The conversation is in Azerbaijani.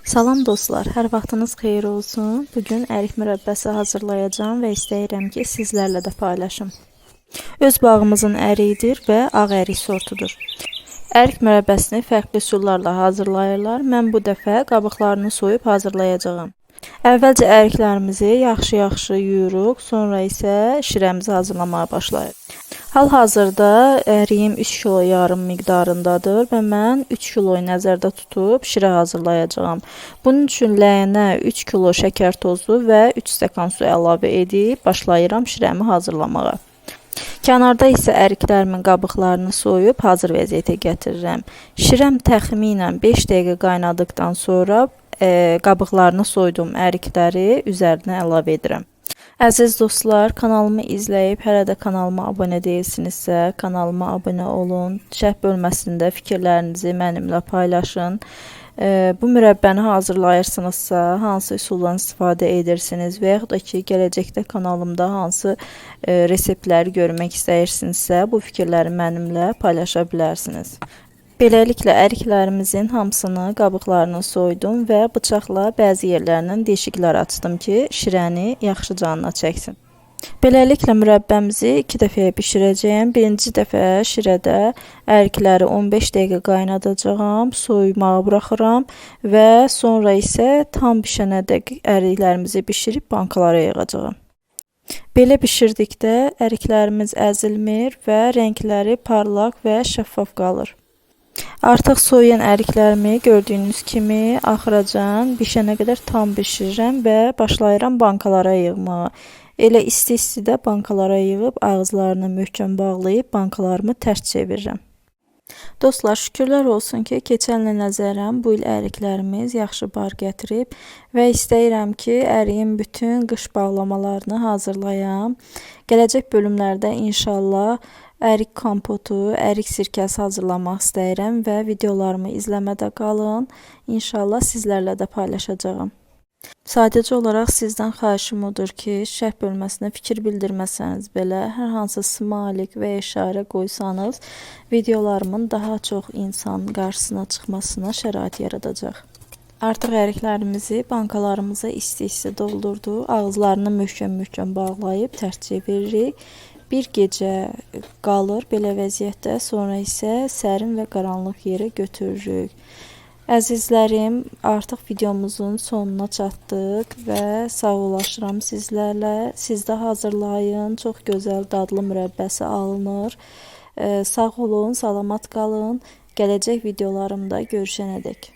Salam dostlar, hər vaxtınız xeyir olsun. Bugün ərik mürəbbəsi hazırlayacağım və istəyirəm ki, sizlərlə də paylaşım. Öz bağımızın əriyidir və ağ ərik sortudur. Ərik mürəbbəsini fərqli üsullarla hazırlayırlar. Mən bu dəfə qabıqlarını soyub hazırlayacağam. Əvvəlcə əriklərimizi yaxşı-yaxşı yuyuruq, sonra isə şirəmizi hazırlamağa başlayırıq. Hal-hazırda əriyim 3 kilo yarım miqdarındadır və mən 3 kiloyu nəzərdə tutub şirə hazırlayacağam. Bunun üçün ləyənə 3 kilo şəkər tozu və 3 stəkan su əlavə edib başlayıram şirəmi hazırlamağa. Kənarda isə əriklərimin qabıqlarını soyub hazır vəziyyətə gətirirəm. Şirəm təxminən 5 dəqiqə qaynadıqdan sonra qabıqlarını soyduğum ərikləri üzərinə əlavə edirəm. Əziz dostlar, kanalımı izləyib hələ də kanalıma abunə deyilsinizsə, kanalıma abunə olun. Şərh bölməsində fikirlərinizi mənimlə paylaşın. Bu mürəbbəni hazırlayırsınızsa, hansı üsuldan istifadə edirsiniz və yaxud da ki, gələcəkdə kanalımda hansı reseptləri görmək istəyirsinizsə, bu fikirləri mənimlə paylaşa bilərsiniz. Beləliklə əriklərimizin hamısını, qabıqlarını soydum və bıçaqla bəzi yerlərindən deşiklər açdım ki, şirəni yaxşı canına çəksin. Beləliklə mürəbbəmizi 2 dəfəyə bişirəcəyəm. Birinci dəfə şirədə ərikləri 15 dəqiqə qaynadacağam, soyumağa buraxıram və sonra isə tam bişənədək əriklərimizi bişirib bankalara yığacağam. Belə bişirdikdə əriklərimiz əzilmir və rəngləri parlaq və şəffaf qalır. Artıq soyuyan əriklərimi gördüyünüz kimi axıracan bişənə qədər tam bişirirəm və başlayıram bankalara yığmağa. Elə isti-istidə bankalara yığıb ağızlarını möhkəm bağlayıb bankalarımı tərs çevirirəm. Dostlar, şükürlər olsun ki, keçən ilə nəzərən bu il əriklərimiz yaxşı bar gətirib və istəyirəm ki, əriyin bütün qış bağlamalarını hazırlayam. Gələcək bölümlərdə inşallah ərik kompotu, ərik sirkəsi hazırlamaq istəyirəm və videolarımı izləmədə qalın. İnşallah sizlərlə də paylaşacağım. Sadəcə olaraq sizdən xahişim odur ki, şərh bölməsinə fikir bildirməsəniz belə, hər hansı smailik və işarə qoysanız, videolarımın daha çox insanın qarşısına çıxmasına şərait yaradacaq. Artıq əriklərimizi bankalarımıza isti-isti doldurduq. Ağızlarını möhkəm-möhkəm bağlayıb tərs çeviririk. Bir gecə qalır belə vəziyyətdə, sonra isə sərin və qaranlıq yerə götürürük. Əzizlərim, artıq videomuzun sonuna çatdıq və sağollaşıram sizlərlə. Siz də hazırlayın, çox gözəl dadlı mürəbbəsi alınır. Sağ olun, salamat qalın. Gələcək videolarımda görüşənədək.